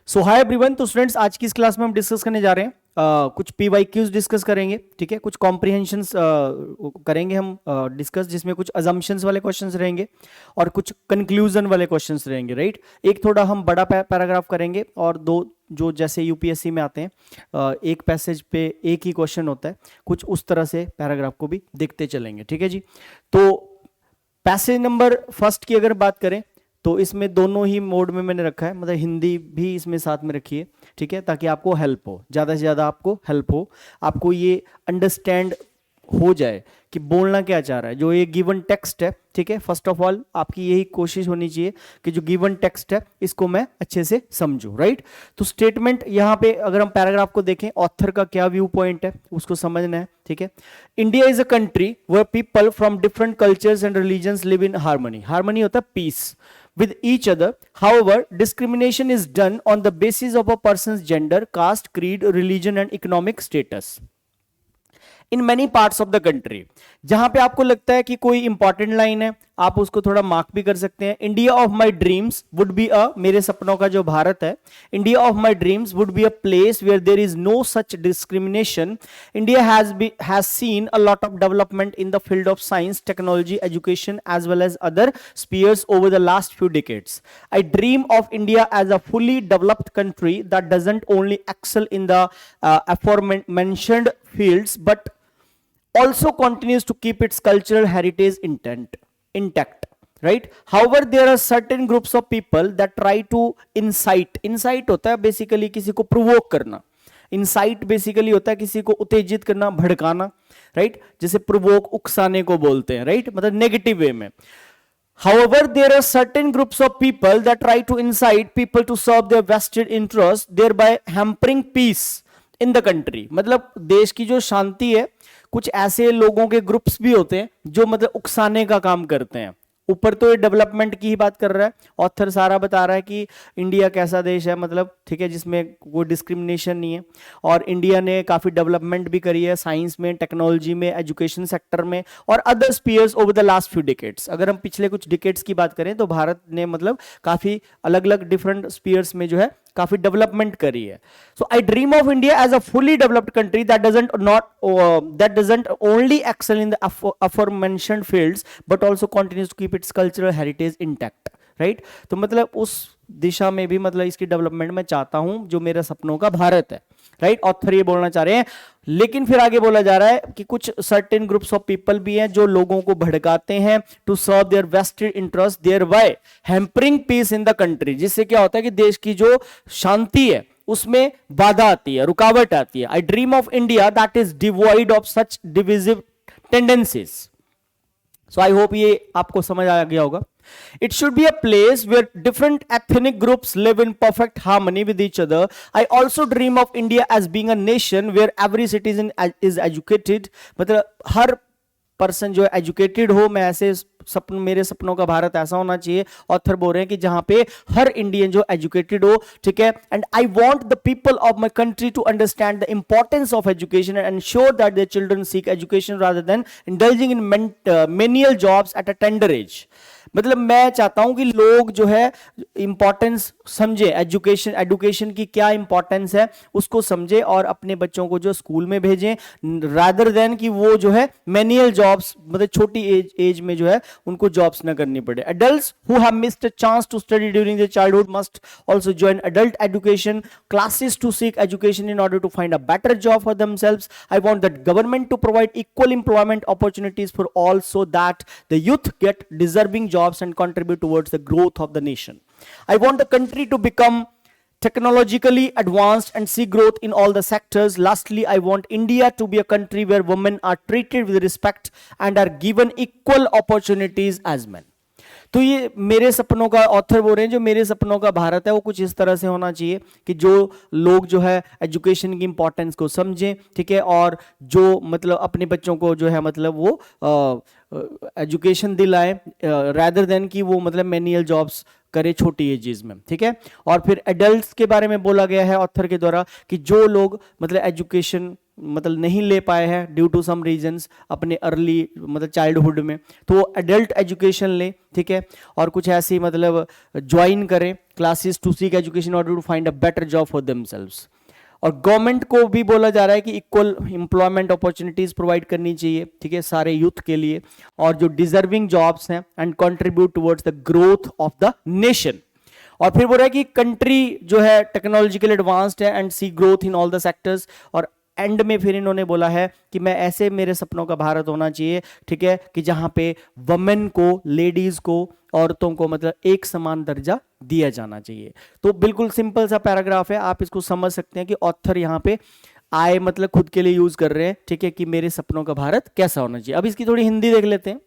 सो hi everyone. तो students, आज की इस क्लास में हम डिस्कस करने जा रहे हैं कुछ पीवाईक्यूज डिस्कस करेंगे। ठीक है, कुछ कॉम्प्रिहेंशंस करेंगे हम डिस्कस, जिसमें कुछ अजम्पशंस वाले क्वेश्चंस रहेंगे और कुछ कंक्लूजन वाले क्वेश्चंस रहेंगे। राइट, एक थोड़ा हम बड़ा पैराग्राफ करेंगे और दो जो जैसे यूपीएससी में आते हैं एक पैसेज पे एक ही क्वेश्चन होता है, कुछ उस तरह से पैराग्राफ को भी देखते चलेंगे। ठीक है जी। तो पैसेज नंबर फर्स्ट की अगर बात करें तो इसमें दोनों ही मोड में मैंने रखा है, मतलब हिंदी भी इसमें साथ में रखी है। ठीक है, ताकि आपको हेल्प हो, ज़्यादा से ज़्यादा आपको हेल्प हो, आपको ये अंडरस्टैंड हो जाए कि बोलना क्या चाह रहा है। जो ये गिवन टेक्स्ट है, ठीक है, फर्स्ट ऑफ ऑल आपकी यही कोशिश होनी चाहिए कि जो गिवन टेक्स्ट है इसको मैं अच्छे से समझूं। राइट, तो स्टेटमेंट यहाँ पे अगर हम पैराग्राफ को देखें, ऑथर का क्या व्यू पॉइंट है उसको समझना है। ठीक है, India is a country where people from different cultures and religions live in harmony. Harmony होता है peace with each other. However, discrimination is done on the basis of a person's gender, caste, creed, religion and economic status. In many parts of the country. जहां पे आपको लगता है कि कोई important line है, आप उसको थोड़ा मार्क भी कर सकते हैं। India of my dreams would be a, मेरे सपनों का जो भारत है, India of my dreams would be a place where there is no such discrimination. India has seen a lot of development in the field of science, technology, education as well as other spheres over the last few decades. I dream of India as a fully developed country that doesn't only excel in the aforementioned fields but also continues to keep its cultural heritage intact. Right, however there are certain groups of people that try to incite होता है basically किसी को provoke करना, insight basically होता है किसी को उत्तेजित करना, भड़काना। राइट, जैसे प्रोवोक उकसाने को बोलते हैं। राइट, मतलब नेगेटिव वे में। However, there are certain groups of people that try to incite people to serve their vested interests, thereby hampering peace in the country. मतलब देश की जो शांति है, कुछ ऐसे लोगों के ग्रुप्स भी होते हैं जो मतलब उकसाने का काम करते हैं। ऊपर तो ये डेवलपमेंट की ही बात कर रहा है, ऑथर सारा बता रहा है कि इंडिया कैसा देश है, मतलब ठीक है, जिसमें कोई डिस्क्रिमिनेशन नहीं है और इंडिया ने काफी डेवलपमेंट भी करी है साइंस में, टेक्नोलॉजी में, एजुकेशन सेक्टर में और other spheres over the last few decades. अगर हम पिछले कुछ डिकेड्स की बात करें तो भारत ने मतलब काफी अलग अलग डिफरेंट स्पीयर्स में जो है काफी डेवलपमेंट करी है। So I dream of India as a fully developed country that doesn't only excel in the aforementioned fields but also continues to keep its cultural heritage intact. Right, तो मतलब उस दिशा में भी मतलब इसकी डेवलपमेंट मैं चाहता हूं जो मेरे सपनों का भारत है। राइट, ऑथर ये बोलना चाह रहे हैं। लेकिन फिर आगे बोला जा रहा है कि कुछ सर्टेन ग्रुप्स ऑफ पीपल भी हैं जो लोगों को भड़काते हैं to serve their vested interest, thereby hampering peace in the country. जिससे क्या होता है कि देश की जो शांति है उसमें बाधा आती है, रुकावट आती है। आई dream of India that is devoid of such divisive tendencies. So I hope ये आपको समझ आ गया होगा। It should be a place where different ethnic groups live in perfect harmony with each other. I also dream of India as being a nation where every citizen is educated. मतलब हर person जो है educated हो। मैं ऐसे सपन, मेरे सपनों का भारत ऐसा होना चाहिए, ऑथर बोल रहे हैं कि जहां पे हर इंडियन जो एजुकेटेड हो। ठीक है, and I want the people of my country to understand the importance of education and ensure that their children seek education rather than indulging in menial jobs at a tender age. मतलब मैं चाहता हूं कि लोग जो है importance समझे, education की क्या इंपॉर्टेंस है उसको समझे और अपने बच्चों को जो स्कूल में भेजें, रादर देन कि वो जो है मैनुअल जॉब्स, मतलब छोटी एज में जो है उनको जॉब्स ना करनी पड़े। Adults who have missed a chance to study during their childhood must also join adult education classes to seek education in order to find a better job for themselves. I want that government to provide equal employment opportunities for all so that the youth get deserving jobs and contribute towards the growth of the nation. I want the country to become technologically advanced and see growth in all the sectors. Lastly, I want India to be a country where women are treated with respect and are given equal opportunities as men. तो ये मेरे सपनों का author बोल रहे हैं, जो मेरे सपनों का भारत है वो कुछ इस तरह से होना चाहिए कि जो लोग जो है एजुकेशन की इंपॉर्टेंस को समझें। ठीक है, और जो मतलब अपने बच्चों को जो है मतलब वो एजुकेशन दिलाएं रादर देन कि वो मतलब मैनुअल जॉब्स करे छोटी एजेस में। ठीक है, और फिर एडल्ट्स के बारे में बोला गया है ऑथर के द्वारा कि जो लोग मतलब एजुकेशन मतलब नहीं ले पाए हैं ड्यू टू सम रीजंस अपने अर्ली मतलब चाइल्डहुड में, तो वो एडल्ट एजुकेशन ले, ठीक है, और कुछ ऐसी मतलब ज्वाइन करें classes to seek education order to find a better job for themselves. और गवर्नमेंट को भी बोला जा रहा है कि इक्वल एम्प्लॉयमेंट अपॉर्चुनिटीज प्रोवाइड करनी चाहिए, ठीक है, सारे यूथ के लिए, और जो डिजर्विंग जॉब्स हैं, and contribute towards the growth of the nation. और फिर बोल रहा है कि कंट्री जो है टेक्नोलॉजिकल एडवांस्ड है and see growth in all the sectors. और एंड में फिर इन्होंने बोला है कि मैं ऐसे मेरे सपनों का भारत होना चाहिए, ठीक है, कि जहां पे वमेन को, लेडीज को, औरतों को मतलब एक समान दर्जा दिया जाना चाहिए। तो बिल्कुल सिंपल सा पैराग्राफ है, आप इसको समझ सकते हैं कि ऑथर यहां पे आए मतलब खुद के लिए यूज कर रहे हैं, ठीक है, कि मेरे सपनों का भारत कैसा होना चाहिए। अब इसकी थोड़ी हिंदी देख लेते हैं।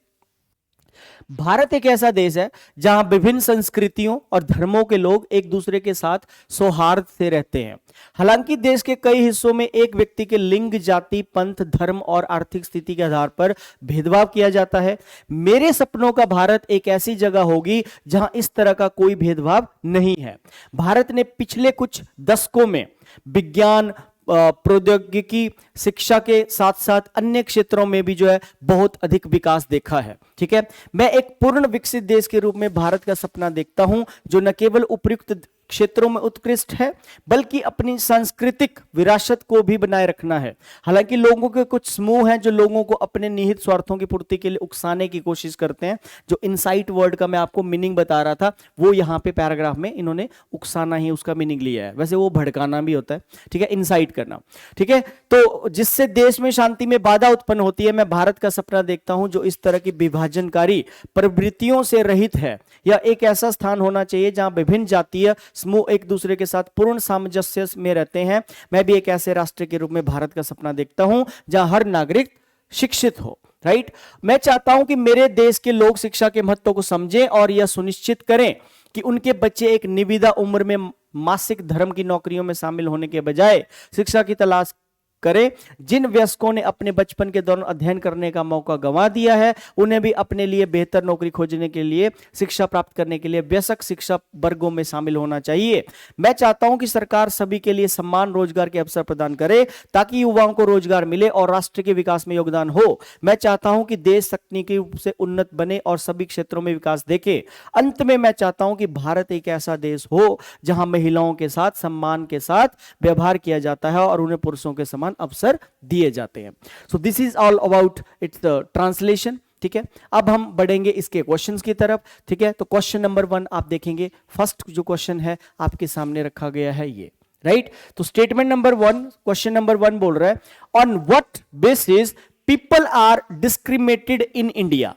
भारत एक ऐसा देश है जहां विभिन्न संस्कृतियों और धर्मों के लोग एक दूसरे के साथ सौहार्द से रहते हैं। हालांकि देश के कई हिस्सों में एक व्यक्ति के लिंग, जाति, पंथ, धर्म और आर्थिक स्थिति के आधार पर भेदभाव किया जाता है। मेरे सपनों का भारत एक ऐसी जगह होगी जहां इस तरह का कोई भेदभाव नहीं है। भारत ने पिछले कुछ दशकों में विज्ञान, प्रौद्योगिकी, शिक्षा के साथ साथ अन्य क्षेत्रों में भी जो है बहुत अधिक विकास देखा है, ठीक है। मैं एक पूर्ण विकसित देश के रूप में भारत का सपना देखता हूं जो न केवल उपयुक्त क्षेत्रों में उत्कृष्ट है बल्कि अपनी सांस्कृतिक विरासत को भी बनाए रखना है। हालांकि लोगों के कुछ समूह हैं जो लोगों को अपने निहित स्वार्थों की पूर्ति के लिए उकसाने की कोशिश करते हैं। जो इनसाइट वर्ड का मैं आपको मीनिंग बता रहा था वो यहाँ पे पैराग्राफ में इन्होंने उकसाना ही उसका मीनिंग लिया है, वैसे वो भड़काना भी होता है, ठीक है, इनसाइट करना, ठीक है। तो जिससे देश में शांति में बाधा उत्पन्न होती है। मैं भारत का सपना देखता हूं जो इस तरह की विभाजनकारी प्रवृत्तियों से रहित है। यह एक ऐसा स्थान होना चाहिए जहां विभिन्न जातीय समूह एक दूसरे के साथ पूर्ण सामंजस्य में रहते हैं। मैं भी एक ऐसे राष्ट्र के रूप में भारत का सपना देखता हूं जहां हर नागरिक शिक्षित हो, राइट। मैं चाहता हूं कि मेरे देश के लोग शिक्षा के महत्व को समझें और यह सुनिश्चित करें कि उनके बच्चे एक निविदा उम्र में मासिक धर्म की नौकरियों में शामिल होने के बजाय शिक्षा की तलाश करें। जिन वयस्कों ने अपने बचपन के दौरान अध्ययन करने का मौका गंवा दिया है उन्हें भी अपने लिए बेहतर नौकरी खोजने के लिए, शिक्षा प्राप्त करने के लिए वयस्क शिक्षा वर्गों में शामिल होना चाहिए। मैं चाहता हूं कि सरकार सभी के लिए समान रोजगार के अवसर प्रदान करे ताकि युवाओं को रोजगार मिले और राष्ट्र के विकास में योगदान हो। मैं चाहता हूं कि देश तकनीकी रूप से उन्नत बने और सभी क्षेत्रों में विकास देखे। अंत में मैं चाहता हूं कि भारत एक ऐसा देश हो जहां महिलाओं के साथ सम्मान के साथ व्यवहार किया जाता है और उन्हें पुरुषों के समान अवसर दिए जाते हैं। So this is all about it's the translation, ठीक है। अब हम बढ़ेंगे इसके क्वेश्चंस की तरफ, ठीक है। तो क्वेश्चन नंबर 1 आप देखेंगे, फर्स्ट जो क्वेश्चन है आपके सामने रखा गया है ये, राइट। तो स्टेटमेंट नंबर 1, क्वेश्चन नंबर 1 बोल रहा है on what basis people are discriminated in India.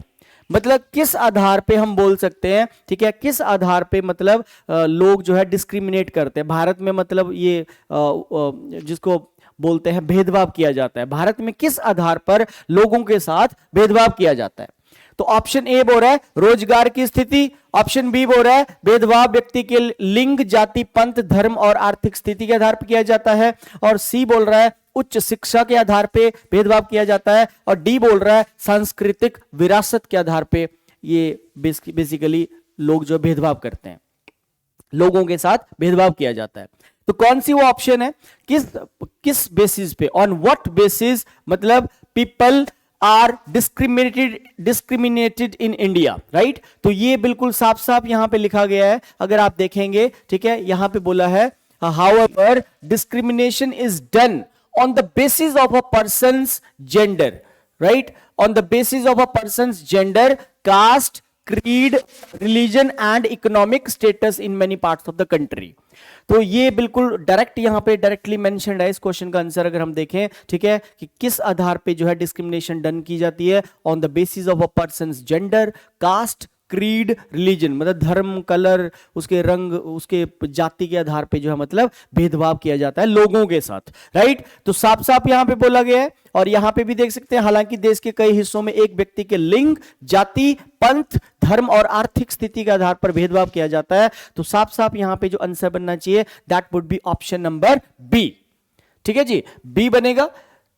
मतलब किस आधार पे हम बोल सकते हैं, ठीक है, किस आधार पे मतलब लोग जो है डिस्क्रिमिनेट करते हैं भारत में, मतलब ये जिसको बोलते हैं भेदभाव किया जाता है। भारत में किस आधार पर लोगों के साथ भेदभाव किया जाता है। तो ऑप्शन ए बोल रहा है रोजगार की स्थिति, ऑप्शन बी बोल रहा है भेदभाव व्यक्ति के लिंग, जाति, पंथ, धर्म और आर्थिक स्थिति के आधार पर किया जाता है, और सी बोल रहा है उच्च शिक्षा के आधार पे भेदभाव किया जाता है, और डी बोल रहा है सांस्कृतिक विरासत के आधार पे ये बेसिकली लोग जो भेदभाव करते हैं, लोगों के साथ भेदभाव किया जाता है। तो कौन सी वो ऑप्शन है, किस बेसिस पे, ऑन व्हाट बेसिस मतलब people are discriminated in India, right. तो ये बिल्कुल साफ साफ यहां पे लिखा गया है, अगर आप देखेंगे, ठीक है, यहां पे बोला है however discrimination is done on the basis of a person's gender, right, on the basis of a person's gender, caste, creed, religion and economic status in many parts of the country। तो ये बिल्कुल direct यहां पे directly mentioned है इस question का answer अगर हम देखें, ठीक है, कि किस आधार पे जो है डिस्क्रिमिनेशन डन की जाती है, on the basis of a person's gender, caste, creed, religion मतलब धर्म, कलर, उसके रंग, उसके जाति के आधार पे जो है मतलब भेदभाव किया जाता है लोगों के साथ, राइट। तो साफ साफ यहां पे बोला गया है, और यहां पे भी देख सकते हैं हालांकि देश के कई हिस्सों में एक व्यक्ति के लिंग, जाति, पंथ, धर्म और आर्थिक स्थिति के आधार पर भेदभाव किया जाता है। तो साफ साफ यहां पे जो आंसर बनना चाहिए that would be option number B, ठीक है जी, बी बनेगा।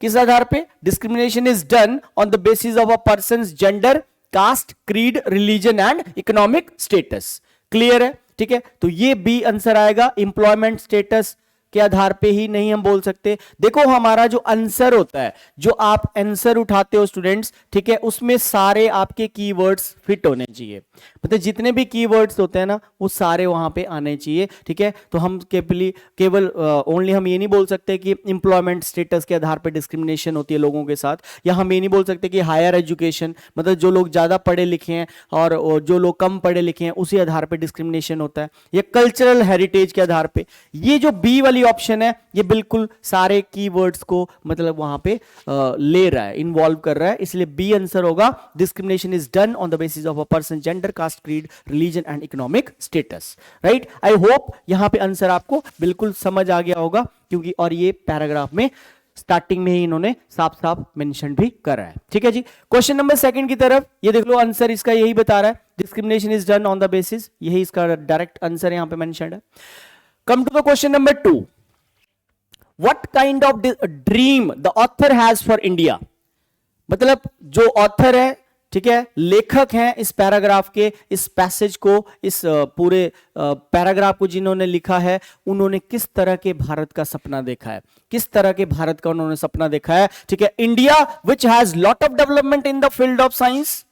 किस आधार पे discrimination is done on the basis of a person's gender, caste, creed, religion and economic status. Clear है, ठीक है। तो ये बी आंसर आएगा। एम्प्लॉयमेंट स्टेटस, के आधार पे ही नहीं हम बोल सकते। देखो हमारा जो आंसर होता है, जो आप आंसर उठाते हो स्टूडेंट्स, ठीक है, उसमें सारे आपके कीवर्ड्स फिट होने चाहिए। मतलब जितने भी कीवर्ड्स होते हैं ना वो सारे वहां पे आने चाहिए, ठीक है। तो हम केवल ओनली हम ये नहीं बोल सकते कि एम्प्लॉयमेंट स्टेटस के आधार पे डिस्क्रिमिनेशन होती है लोगों के साथ, या हम ये नहीं बोल सकते कि हायर एजुकेशन मतलब जो लोग ज्यादा पढ़े लिखे हैं और जो लोग कम पढ़े लिखे हैं उसी आधार पे डिस्क्रिमिनेशन होता है, या कल्चरल हेरिटेज के आधार पे। ये जो बी वाली ऑप्शन है ये बिल्कुल सारे कीवर्ड्स को मतलब वहां पे ले रहा है, इन्वॉल्व कर रहा है, इसलिए बी आंसर होगा। Discrimination is done on the basis of a person gender, caste, creed, religion and economic status. Right, I hope यहां पे आंसर आपको बिल्कुल समझ आ गया होगा, क्योंकि और ये पैराग्राफ में स्टार्टिंग में ही इन्होंने साफ साफ मेंशन भी करा है। ठीक है जी, क्वेश्चन नंबर सेकंड की तरफ ये देख लो, आंसर इसका यही बता रहा है, discrimination is done on the basis, यही इसका डायरेक्ट आंसर यहां पे मेंशन्ड है। Come to the question number 2, what kind of dream the author has for India. मतलब जो ऑथर है, ठीक है, लेखक हैं इस पैराग्राफ के, इस पैसेज को, इस पूरे पैराग्राफ को जिन्होंने लिखा है, उन्होंने किस तरह के भारत का सपना देखा है, किस तरह के भारत का उन्होंने सपना देखा है। ठीक है, India which has lot of development in the field of science,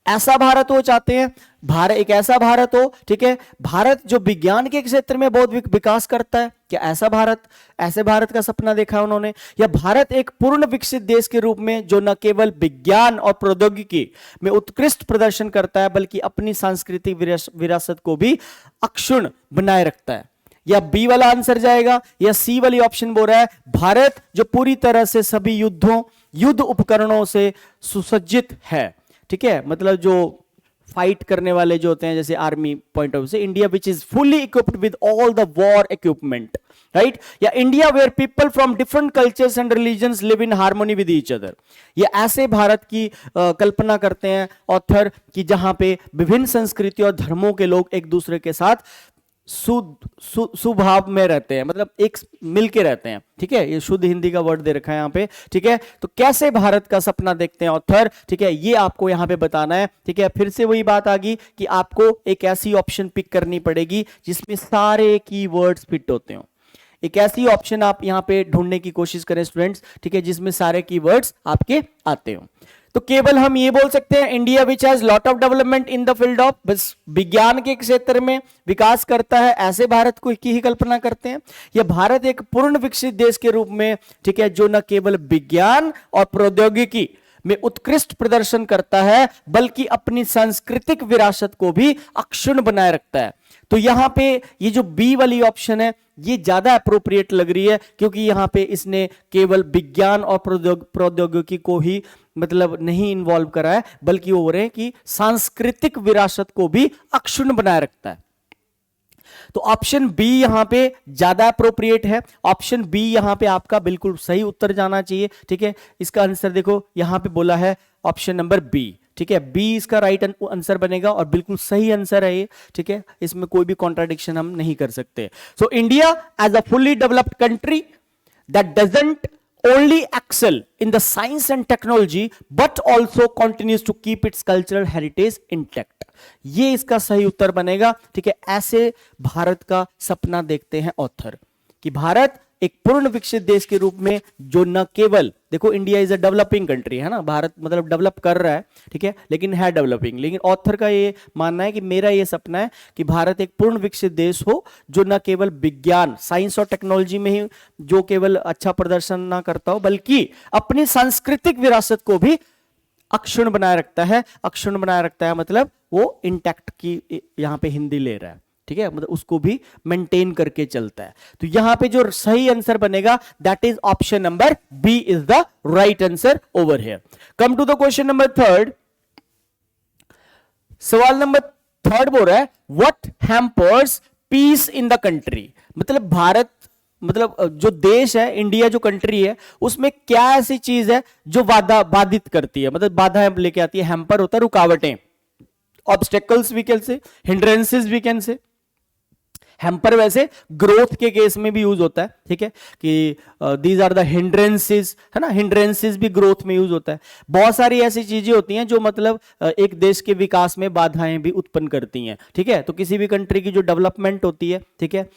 ऐसा भारत वो चाहते हैं, भारत एक ऐसा भारत हो, ठीक है, भारत जो विज्ञान के क्षेत्र में बहुत विकास करता है, क्या ऐसा भारत, ऐसे भारत का सपना देखा है उन्होंने, या भारत एक पूर्ण विकसित देश के रूप में जो न केवल विज्ञान और प्रौद्योगिकी में उत्कृष्ट प्रदर्शन करता है बल्कि अपनी सांस्कृतिक विरासत को भी अक्षुण्ण बनाए रखता है। या बी वाला आंसर जाएगा, या सी वाली ऑप्शन बोल रहा है भारत जो पूरी तरह से सभी युद्ध उपकरणों से सुसज्जित है। ठीक है, मतलब जो फाइट करने वाले जो होते हैं जैसे आर्मी पॉइंट ऑफ व्यू से, India which is fully equipped with all the war equipment, right, या India where people from different cultures and religions live in harmony with each other. ये ऐसे भारत की कल्पना करते हैं ऑथर कि जहां पे विभिन्न संस्कृतियों और धर्मों के लोग एक दूसरे के साथ सुभाव में रहते हैं, मतलब एक मिलके रहते हैं। ठीक है, ये शुद्ध हिंदी का वर्ड दे रखा है यहाँ पे। ठीक है, तो कैसे भारत का सपना देखते हैं ऑथर, ठीक है, ये आपको यहाँ पे बताना है। ठीक है, फिर से वही बात आ गई कि आपको एक ऐसी ऑप्शन पिक करनी पड़ेगी जिसमें सारे कीवर्ड्स फिट होते हो। एक ऐसी ऑप्शन आप यहाँ पे ढूंढने की कोशिश करें स्टूडेंट्स, ठीक है, जिसमें सारे कीवर्ड्स आपके आते हो। तो केवल हम ये बोल सकते हैं India which has lot of development in the field of, बस विज्ञान के क्षेत्र में विकास करता है, ऐसे भारत को की ही कल्पना करते हैं, या भारत एक पूर्ण विकसित देश के रूप में, ठीक है, जो न केवल विज्ञान और प्रौद्योगिकी में उत्कृष्ट प्रदर्शन करता है बल्कि अपनी सांस्कृतिक विरासत को भी अक्षुण्ण बनाए रखता है। तो यहां पे ये जो बी वाली ऑप्शन है ये ज्यादा अप्रोप्रिएट लग रही है, क्योंकि यहां पे इसने केवल विज्ञान और प्रौद्योगिकी को ही मतलब नहीं इन्वॉल्व करा है, बल्कि वो रहे कि सांस्कृतिक विरासत को भी अक्षुण्ण बनाए रखता है। तो ऑप्शन बी यहां पे ज्यादा अप्रोप्रिएट है, ऑप्शन बी यहां पे आपका बिल्कुल सही उत्तर जाना चाहिए। ठीक है, इसका आंसर देखो यहां पे बोला है ऑप्शन नंबर बी। ठीक है, बी इसका राइट आंसर बनेगा और बिल्कुल सही आंसर है ये। ठीक है, इसमें कोई भी कॉन्ट्राडिक्शन हम नहीं कर सकते। So India as a fully developed country that doesn't only excel in the science and technology but also continues to keep its cultural heritage intact, ये इसका सही उत्तर बनेगा। ठीक है, ऐसे भारत का सपना देखते हैं ऑथर कि भारत एक पूर्ण विकसित देश के रूप में जो न केवल, देखो India is a developing country है ना, भारत मतलब डेवलप कर रहा है, ठीक है, लेकिन है डेवलपिंग, लेकिन ऑथर का ये मानना है कि मेरा ये सपना है कि भारत एक पूर्ण विकसित देश हो जो न केवल विज्ञान, साइंस और टेक्नोलॉजी में ही जो केवल अच्छा प्रदर्शन ना करता हो बल्कि अपनी सांस्कृतिक विरासत को भी अक्षुण्ण बनाए रखता है। अक्षुण्ण बनाए रखता है मतलब वो इंटैक्ट की यहां पे हिंदी ले रहा है। ठीक है, मतलब उसको भी मेंटेन करके चलता है। तो यहां पे जो सही आंसर बनेगा that is option number B is the right answer over here. Come to the question number third. सवाल नंबर थर्ड बोल रहा है what hampers peace in the country, मतलब भारत, मतलब जो देश है, इंडिया जो कंट्री है, उसमें क्या ऐसी चीज है जो बाधित करती है, मतलब बाधाएं लेके आती है। हैम्पर होता है रुकावटें, obstacles we can say, hindrances we can say. Hamper वैसे ग्रोथ के केस में भी यूज होता है। ठीक है, कि दीज आर द हिंड्रेंसेस, है ना, हिंड्रेंसेस भी ग्रोथ में यूज होता है। बहुत सारी ऐसी चीजें होती हैं जो मतलब एक देश के विकास में बाधाएं भी उत्पन्न करती हैं। ठीक है, तो किसी भी कंट्री की जो डेवलपमेंट होती है, ठीक है,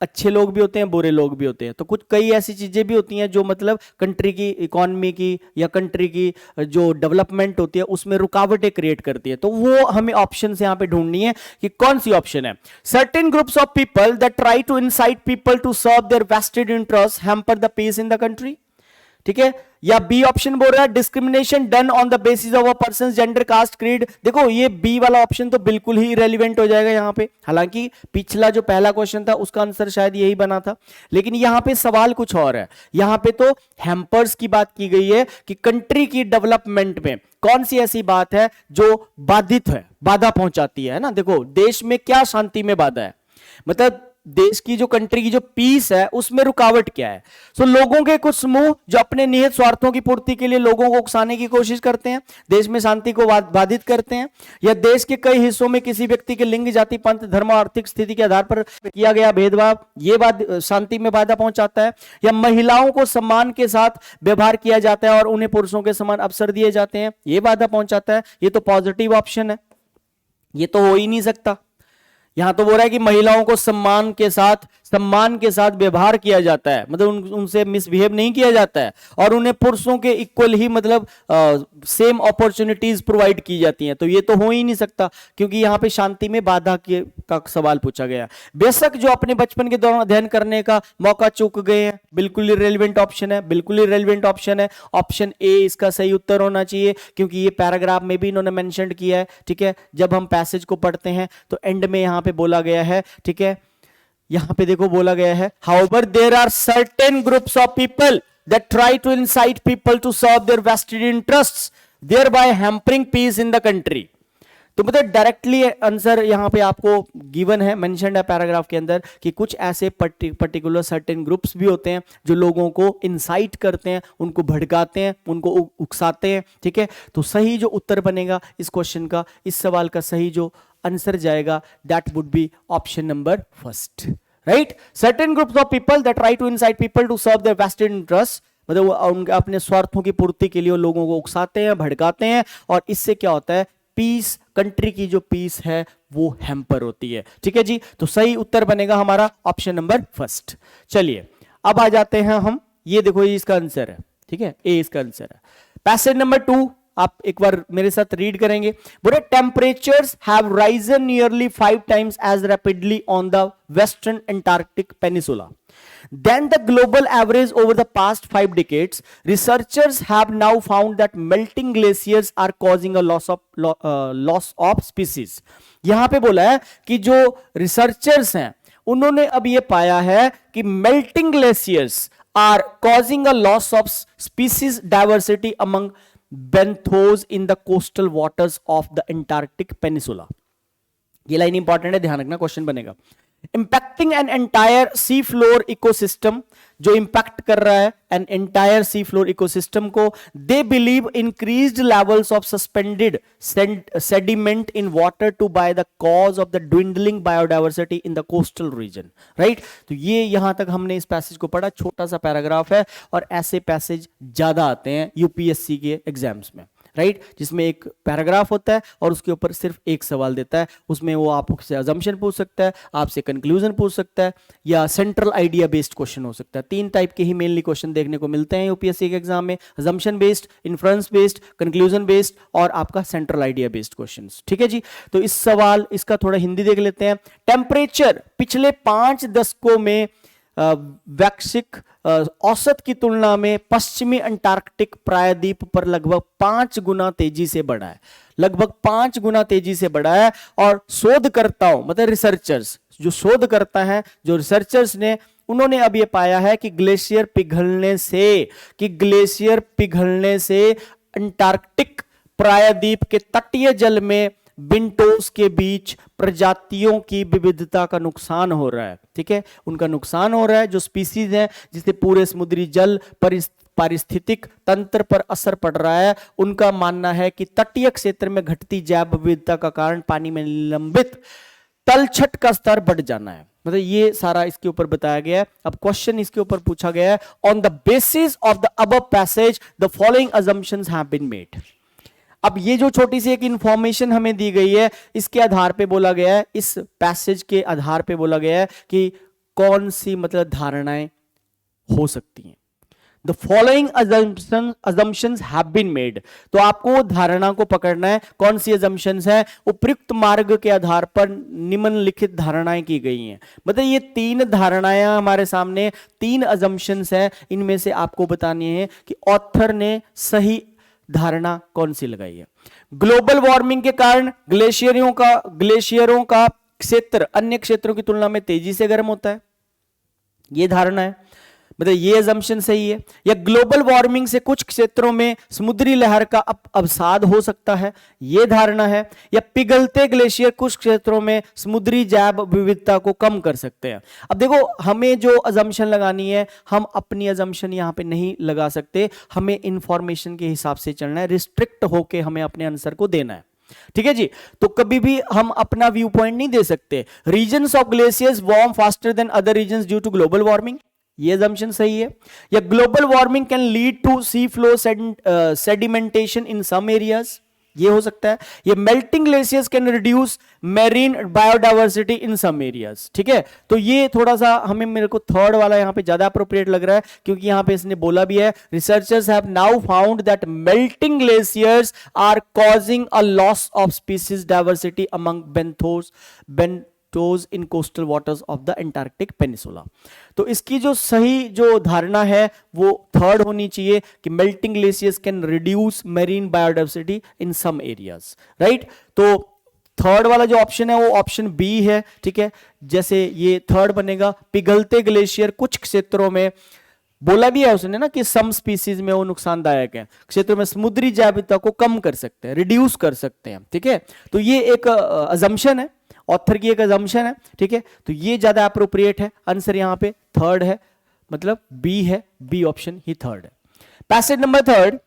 अच्छे लोग भी होते हैं, बुरे लोग भी होते हैं। तो कुछ कई ऐसी चीजें भी होती हैं जो मतलब कंट्री की इकोनॉमी की या कंट्री की जो डेवलपमेंट होती है उसमें रुकावटें क्रिएट करती है। तो वो हमें ऑप्शन से यहां पे ढूंढनी है कि कौन सी ऑप्शन है। Certain groups of people that try to incite people to serve their vested interest hamper the peace in the country, ठीक है। या बी ऑप्शन बोल रहा है discrimination done on the basis of a person gender caste creed. देखो ये B वाला option तो बिल्कुल ही रेलिवेंट हो जाएगा यहां पे, हालांकि पिछला जो पहला क्वेश्चन था उसका आंसर शायद यही बना था, लेकिन यहां पे सवाल कुछ और है। यहां पे तो हैम्पर्स की बात की गई है कि कंट्री की डेवलपमेंट में कौन सी ऐसी बात है जो बाधित है, बाधा पहुंचाती है ना। देखो देश में क्या शांति में बाधा है, मतलब देश की जो कंट्री की जो पीस है उसमें रुकावट क्या है। सो लोगों के कुछ समूह जो अपने निहित स्वार्थों की पूर्ति के लिए लोगों को उकसाने की कोशिश करते हैं, देश में शांति को बाधित करते हैं। या देश के कई हिस्सों में किसी व्यक्ति के लिंग, जाति, पंथ, धर्म, आर्थिक स्थिति के आधार पर किया गया भेदभाव, ये बात शांति में बाधा पहुंचाता है। या महिलाओं को सम्मान के साथ व्यवहार किया जाता है और उन्हें पुरुषों के समान अवसर दिए जाते हैं, ये बाधा पहुंचाता है। ये तो पॉजिटिव ऑप्शन है, ये तो हो ही नहीं सकता। यहां तो बोल रहा है कि महिलाओं को सम्मान के साथ व्यवहार किया जाता है, मतलब उनसे मिसबिहेव नहीं किया जाता है और उन्हें पुरुषों के इक्वल ही मतलब सेम अपॉर्चुनिटीज प्रोवाइड की जाती हैं। तो ये तो हो ही नहीं सकता, क्योंकि यहां पे शांति में बाधा का सवाल पूछा गया। बेशक जो अपने बचपन के दौरान अध्ययन करने का मौका चूक गए हैं, बिल्कुल ही रेलिवेंट ऑप्शन है, बिल्कुल ही रेलिवेंट ऑप्शन है। ऑप्शन ए इसका सही उत्तर होना चाहिए, क्योंकि ये पैराग्राफ में भी इन्होंने मेंशन किया है, ठीक है। जब हम पैसेज को पढ़ते हैं तो एंड में यहां पे बोला गया है, ठीक है, यहां पे देखो बोला गया है, however there are certain groups of people that try to incite people to serve their vested interests thereby hampering peace in the country. तो मतलब डायरेक्टली आंसर यहां पे आपको गिवन है, मेंशन्ड है पैराग्राफ के अंदर कि कुछ ऐसे पर्टिकुलर सर्टेन ग्रुप्स भी होते हैं जो लोगों को इंसाइट करते हैं, उनको भड़काते हैं, उनको उकसाते हैं, ठीक है। तो सही जो उत्तर बनेगा इस क्वेश्चन का, इस सवाल का सही जो आंसर जाएगा that would be option number first, right. Certain groups of people that try to incite people to serve their vested interest, मतलब उनके अपने स्वार्थों की पूर्ति के लिए लोगों को उकसाते हैं, भड़काते हैं, और इससे क्या होता है, पीस, कंट्री की जो पीस है वो हैम्पर होती है, ठीक है जी। तो सही उत्तर बनेगा हमारा ऑप्शन नंबर फर्स्ट। चलिए अब आ जाते हैं हम, ये देखो ये इसका आंसर है, ठीक है, ए इसका आंसर है। पैसेज नंबर 2 आप एक बार मेरे साथ रीड करेंगे। बोले temperatures have risen nearly 5 times as rapidly on the western Antarctic peninsula than the global average over the past 5 decades. Researchers have now found that melting glaciers are causing a loss of species. यहां पे बोला है कि जो researchers हैं उन्होंने अब ये पाया है कि melting glaciers are causing a loss of species diversity among benthos in the coastal waters of the Antarctic Peninsula. ये लाइन इंपॉर्टेंट है, ध्यान रखना, क्वेश्चन बनेगा। Impacting an entire sea floor ecosystem, जो इंपैक्ट कर रहा है an entire sea floor ecosystem को। They believe increased levels of suspended sediment in water to by the cause of the dwindling biodiversity in the coastal region, right. तो ये यहां तक हमने इस पैसेज को पढ़ा, छोटा सा पैराग्राफ है और ऐसे पैसेज ज्यादा आते हैं यूपीएससी के एग्जाम्स में, राइट, जिसमें एक पैराग्राफ होता है और उसके ऊपर सिर्फ एक सवाल देता है। उसमें वो आपसे अजम्पशन पूछ सकता है, आपसे कंक्लूजन पूछ सकता है, या सेंट्रल आइडिया बेस्ड क्वेश्चन हो सकता है। 3 टाइप के ही मेनली क्वेश्चन देखने को मिलते हैं यूपीएससी के एग्जाम में, assumption based, inference based, conclusion based और आपका सेंट्रल आइडिया बेस्ड क्वेश्चंस, ठीक है जी। तो इस सवाल इसका थोड़ा हिंदी देख लेते हैं। टेम्परेचर पिछले 5 दशकों में वैश्विक औसत की तुलना में पश्चिमी अंटार्कटिक प्रायद्वीप पर लगभग 5 गुना तेजी से बढ़ा है, लगभग 5 गुना तेजी से बढ़ा है। और शोधकर्ताओं मतलब रिसर्चर्स, जो शोध करता है, जो रिसर्चर्स ने, उन्होंने अब ये पाया है कि ग्लेशियर पिघलने से अंटार्कटिक प्रायद्वीप के तटीय जल में बिंटोस के बीच प्रजातियों की विविधता का नुकसान हो रहा है, ठीक है, उनका नुकसान हो रहा है। जो स्पीसीज हैं जिससे पूरे समुद्री जल पारिस्थितिक तंत्र पर असर पड़ रहा है, उनका मानना है कि तटीय क्षेत्र में घटती जैव विविधता का कारण पानी में निलंबित तलछट का स्तर बढ़ जाना है। मतलब ये सारा इसके ऊपर बताया गया है। अब क्वेश्चन इसके ऊपर पूछा गया है, on the basis of the above passage the following assumptions have been made. अब ये जो छोटी सी एक इंफॉर्मेशन हमें दी गई है, इसके आधार पे बोला गया है, इस पैसेज के आधार पे बोला गया है कि कौन सी मतलब धारणाएं हो सकती हैं। The following assumptions have been made। तो आपको धारणा को पकड़ना है, कौन सी assumptions है, उपयुक्त मार्ग के आधार पर निम्नलिखित धारणाएं की गई हैं। मतलब ये 3 धारणाएं हमारे सामने, 3 assumptions है, इनमें से आपको बतानी है कि ऑथर ने सही धारणा कौन सी लगाई है। ग्लोबल वार्मिंग के कारण ग्लेशियरों का क्षेत्र अन्य क्षेत्रों की तुलना में तेजी से गर्म होता है, ये धारणा है, मतलब ये assumption सही है। या ग्लोबल वार्मिंग से कुछ क्षेत्रों में समुद्री लहर का अवसाद हो सकता है, ये धारणा है। या पिघलते ग्लेशियर कुछ क्षेत्रों में समुद्री जैव विविधता को कम कर सकते हैं। अब देखो, हमें जो assumption लगानी है, हम अपनी assumption यहां पे नहीं लगा सकते, हमें इंफॉर्मेशन के हिसाब से चलना है, रिस्ट्रिक्ट होके हमें अपने आंसर को देना है। ठीक है जी। तो कभी भी हम अपना व्यू पॉइंट नहीं दे सकते। Regions of glaciers warm faster than other regions due to global warming, ये assumption सही है। या global warming can lead to sea floor sedimentation in some areas, ये हो सकता है। ये melting glaciers can reduce marine biodiversity in some areas. ठीक है, तो ये थोड़ा सा हमें, मेरे को थर्ड वाला यहां पे ज्यादा अप्रोप्रिएट लग रहा है, क्योंकि यहां पे इसने बोला भी है, researchers have now found that melting glaciers are causing a loss of species diversity among benthos in coastal waters of the Antarctic peninsula. तो इसकी जो सही जो धारणा है वो थर्ड होनी चाहिए कि melting glaciers can reduce marine biodiversity in some areas, right. तो थर्ड वाला जो ऑप्शन है वो ऑप्शन बी है। ठीक है, जैसे ये थर्ड बनेगा, पिघलते ग्लेशियर कुछ क्षेत्रों में, बोला भी है उसने ना कि सम स्पीसीज में वो नुकसानदायक है, क्षेत्रों में समुद्री जैव विविधता को कम कर सकते हैं, रिड्यूस कर सकते हैं। ठीक है, तो ये एक assumption है, ऑथर की एक assumption है। ठीक है, तो ये ज्यादा अप्रोप्रिएट है, आंसर यहां पे थर्ड है, मतलब बी है, बी ऑप्शन ही थर्ड है। पैसेज नंबर थर्ड,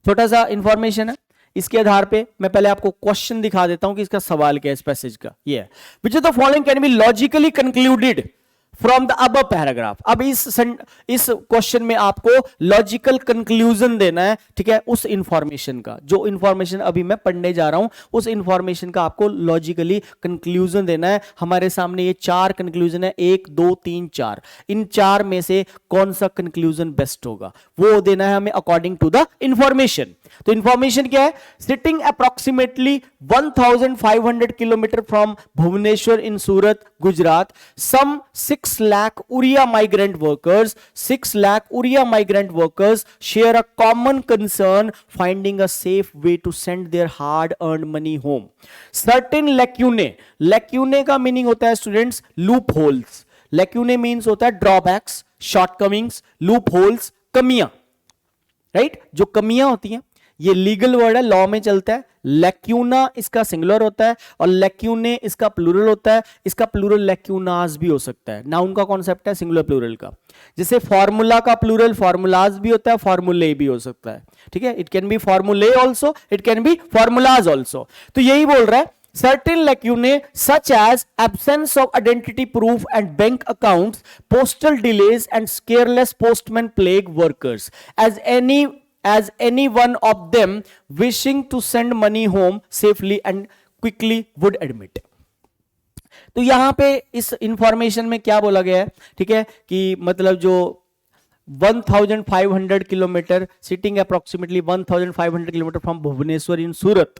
छोटा सा इंफॉर्मेशन है, इसके आधार पे मैं पहले आपको क्वेश्चन दिखा देता हूं कि इसका सवाल क्या है इस पैसेज का। ये है, which of the following can be logically concluded from the above paragraph. अब इस क्वेश्चन में आपको लॉजिकल कंक्लूजन देना है। ठीक है, उस इंफॉर्मेशन का, जो इंफॉर्मेशन अभी मैं पढ़ने जा रहा हूं, उस इंफॉर्मेशन का आपको लॉजिकली कंक्लूजन देना है। हमारे सामने ये 4 कंक्लूजन है, 1 2 3 4, इन 4 में से कौन सा कंक्लूजन बेस्ट होगा वो देना है हमें अकॉर्डिंग टू द इंफॉर्मेशन। तो इंफॉर्मेशन क्या है, sitting approximately 1500 kilometre from Bhubaneswar in Surat Gujarat, some 6 lakh Uriya migrant workers share a common concern finding a safe way to send their hard earned money home. Certain lacunae का meaning होता है students loop holes, lacunae means होता है drawbacks, shortcomings, loop holes, कमियां, right, जो कमियां होती हैं, ये लीगल वर्ड है, लॉ में चलता है। लैक्यूना इसका सिंगुलर होता है और लैक्यूने इसका प्लूरल होता है। इसका प्लूरल लैक्यूनास भी हो सकता है, नाउन का कॉन्सेप्ट है सिंगुलर प्लूरल का। जैसे फॉर्मूला का प्लूरल फॉर्मूलाज भी होता है, फॉर्मूले भी हो सकता है। ठीक है, इट कैन बी फॉर्मूले also, it can be formulas also. तो यही बोल रहा है, certain lacunae such as absence of identity proof and bank accounts, postal delays and careless postman plague workers as any one of them wishing to send money home safely and quickly would admit। तो यहां पे इस information में क्या बोला गया है, ठीक है, कि मतलब जो 1500 kilometre, sitting approximately 1500 kilometre from Bhubaneswar in Surat,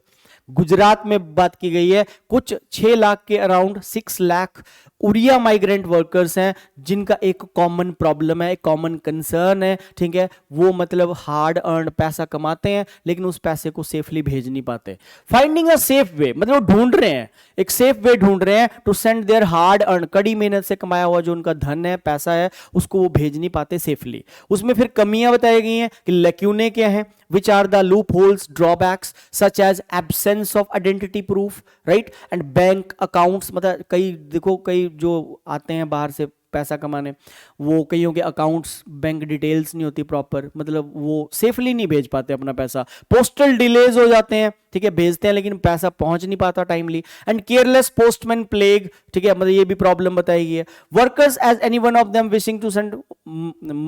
Gujarat में बात की गई है। कुछ 6 लाख के around 6 lakh Odia migrant workers हैं जिनका एक कॉमन प्रॉब्लम है, एक कॉमन कंसर्न है। ठीक है, वो मतलब हार्ड अर्न पैसा कमाते हैं लेकिन उस पैसे को सेफली भेज नहीं पाते। फाइंडिंग अ सेफ वे, मतलब ढूंढ रहे हैं, एक सेफ वे ढूंढ रहे हैं to send their hard earn, कड़ी मेहनत से कमाया हुआ जो उनका धन है, पैसा है, उसको वो भेज नहीं पाते सेफली। उसमें फिर कमियां बताई गई हैं कि लैक्यूने क्या है, which are the loopholes, drawbacks such as absence of identity proof, right, and bank accounts। मतलब कई देखो, कई जो आते हैं बाहर से पैसा कमाने, वो कईयों के अकाउंट्स बैंक डिटेल्स नहीं होती प्रॉपर, मतलब वो सेफली नहीं भेज पाते अपना पैसा। पोस्टल डिलेज हो जाते हैं, ठीक है, भेजते हैं लेकिन पैसा पहुंच नहीं पाता timely. And careless postman plague, ठीक है, मतलब ये भी प्रॉब्लम बताई गई है। Workers as any one of them wishing to send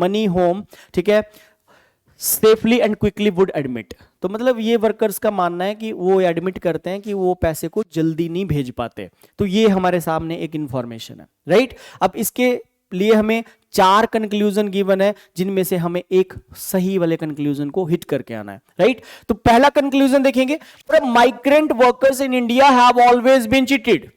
money home, ठीक है, safely and quickly would admit. तो मतलब ये वर्कर्स का मानना है कि वो एडमिट करते हैं कि वो पैसे को जल्दी नहीं भेज पाते। तो ये हमारे सामने एक इंफॉर्मेशन है, राइट। अब इसके लिए हमें 4 कंक्लूजन गिवन है, जिनमें से हमें एक सही वाले कंक्लूजन को हिट करके आना है, राइट। तो पहला कंक्लूजन देखेंगे, migrant workers in India have always been cheated.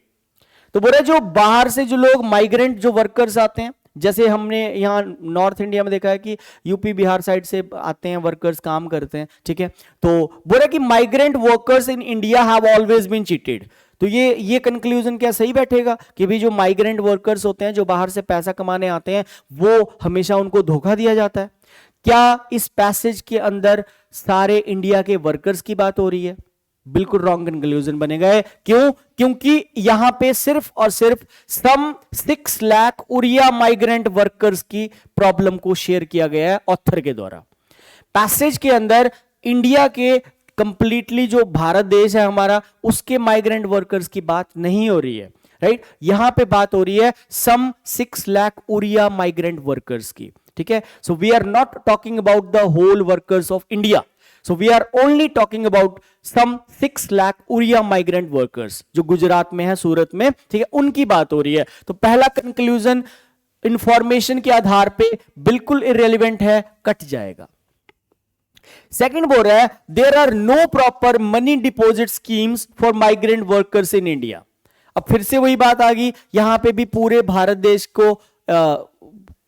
तो बोले जो बाहर से जो लोग माइग्रेंट जो वर्कर्स आते हैं, जैसे हमने यहाँ नॉर्थ इंडिया में देखा है कि यूपी बिहार साइड से आते हैं वर्कर्स, काम करते हैं, ठीक है। तो बोले कि migrant workers in India have always been cheated. तो ये कंक्लूजन क्या सही बैठेगा कि भी जो माइग्रेंट वर्कर्स होते हैं, जो बाहर से पैसा कमाने आते हैं, वो हमेशा उनको धोखा दिया जाता है? क्या इस पैसेज के अंदर सारे इंडिया के वर्कर्स की बात हो रही है? बिल्कुल रॉन्ग कंक्लूजन बनेगा। क्यों? क्योंकि यहां पे सिर्फ और सिर्फ सम 6 लाख उड़िया माइग्रेंट वर्कर्स की प्रॉब्लम को शेयर किया गया है ऑथर के द्वारा। पैसेज के अंदर इंडिया के कंप्लीटली जो भारत देश है हमारा, उसके माइग्रेंट वर्कर्स की बात नहीं हो रही है, राइट। यहां पे बात हो रही है some 6 lakh Odia migrant workers की, ठीक है। So we are not talking about the whole workers of India, so we are only talking about some 6 lakh Odia migrant workers जो गुजरात में है, सूरत में, ठीक है, उनकी बात हो रही है। तो पहला कंक्लूजन इंफॉर्मेशन के आधार पे बिल्कुल इररिलेवेंट है, कट जाएगा। सेकंड बोल रहा है there are no proper money deposit schemes for migrant workers in India. अब फिर से वही बात आ गई, यहां पे भी पूरे भारत देश को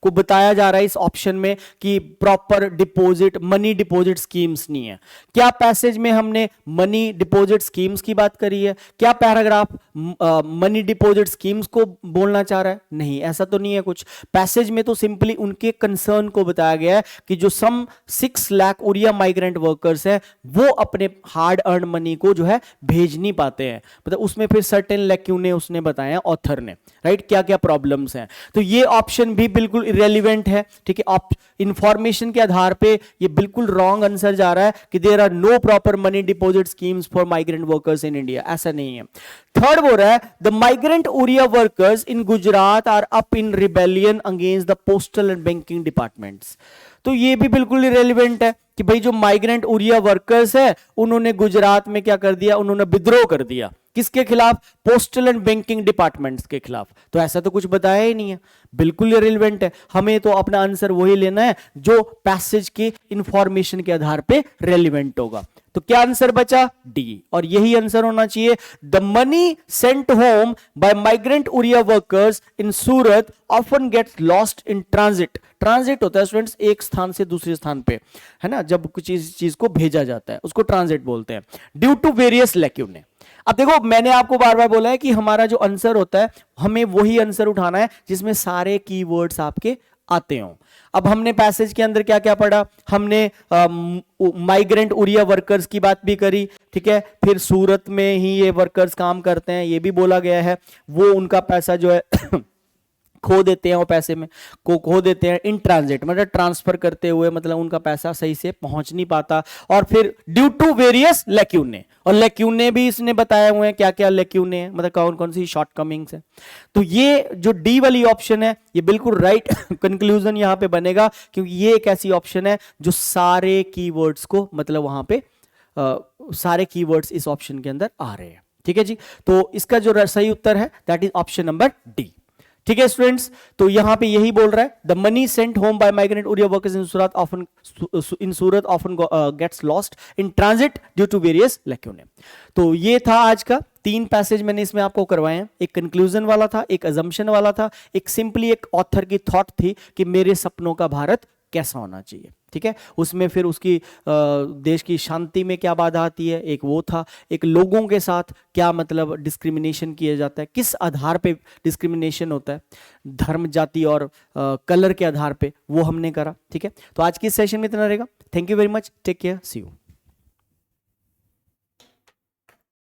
बताया जा रहा है इस ऑप्शन में कि proper deposit, money deposit schemes नहीं है। क्या पैसेज में हमने मनी डिपॉजिट स्कीम्स की बात करी है? क्या पैराग्राफ मनी डिपॉजिट स्कीम्स को बोलना चाह रहा है? नहीं, ऐसा तो नहीं है कुछ। पैसेज में तो सिंपली उनके कंसर्न को बताया गया है कि जो सम 6 लाख उड़िया माइग्रेंट वर्कर्स है, वो अपने हार्ड अर्न मनी को जो है भेज नहीं पाते हैं। मतलब उसमें फिर सर्टेन लैक्यूने उसने बताए हैं ऑथर ने, राइट, क्या क्या प्रॉब्लम्स हैं। तो ये ऑप्शन भी बिल्कुल इररिलेवेंट है, ठीक है। इंफॉर्मेशन के आधार पे ये बिल्कुल रॉन्ग आंसर जा रहा है कि there are no proper money deposit schemes for migrant workers in India, ऐसा नहीं है। थर्ड बोल रहा है the migrant Odia workers in Gujarat are up in rebellion against the postal and banking departments. तो ये भी बिल्कुल इररिलेवेंट है कि भाई जो माइग्रेंट उड़िया वर्कर्स है, उन्होंने गुजरात में क्या कर दिया, उन्होंने विद्रोह कर दिया। किसके खिलाफ? पोस्टल एंड बैंकिंग डिपार्टमेंट्स के खिलाफ। तो ऐसा तो कुछ बताया ही नहीं है, बिल्कुल इररिलेवेंट है। हमें तो अपना आंसर वही लेना है जो पैसेज के इंफॉर्मेशन के आधार पे रेलिवेंट होगा। तो क्या आंसर बचा? डी, और यही आंसर होना चाहिए। The money sent home by migrant Odia workers in Surat often gets lost in transit. Transit होता है स्टूडेंट्स एक स्थान से दूसरे स्थान पे, है ना, जब कुछ चीज को भेजा जाता है उसको ट्रांजिट बोलते हैं। Due to various lacunae. अब देखो, मैंने आपको बार बार बोला है कि हमारा जो आंसर होता है, हमें वही आंसर उठाना है जिसमें सारे कीवर्ड्स आपके आते हों। अब हमने पैसेज के अंदर क्या क्या पढ़ा? हमने माइग्रेंट उड़िया वर्कर्स की बात भी करी, ठीक है। फिर सूरत में ही ये वर्कर्स काम करते हैं, ये भी बोला गया है। वो उनका पैसा जो है खो देते हैं, वो पैसे में को खो देते हैं इन ट्रांजिट, मतलब ट्रांसफर करते हुए, मतलब उनका पैसा सही से पहुंच नहीं पाता। और फिर ड्यू टू वेरियस लैक्यूने, और लैक्यूने भी इसने बताए हुए हैं क्या क्या लैक्यूने हैं, मतलब कौन कौन सी शॉर्टकमिंग्स है। तो ये जो डी वाली ऑप्शन है, ये बिल्कुल राइट कंक्लूजन यहां पे बनेगा, क्योंकि ये एक ऐसी ऑप्शन है जो सारे कीवर्ड्स को, मतलब वहां पे सारे कीवर्ड्स इस ऑप्शन के अंदर आ रहे हैं, ठीक है जी। तो इसका जो सही उत्तर है that is option number D, ठीक है स्टूडेंट्स। तो यहां पे यही बोल रहा है the money sent home by migrant Odia workers in Surat often gets lost in transit due to various lacunae. तो ये था आज का 3 पैसेज मैंने इसमें आपको करवाए हैं। एक कंक्लूजन वाला था, एक अजम्पशन वाला था, एक सिंपली एक ऑथर की थॉट थी कि मेरे सपनों का भारत कैसा होना चाहिए, ठीक है। उसमें फिर उसकी देश की शांति में क्या बाधा आती है, एक वो था। एक लोगों के साथ क्या मतलब डिस्क्रिमिनेशन किया जाता है, किस आधार पे डिस्क्रिमिनेशन होता है, धर्म, जाति और कलर के आधार पे, वो हमने करा, ठीक है। तो आज की सेशन में इतना रहेगा। Thank you very much, take care, see you.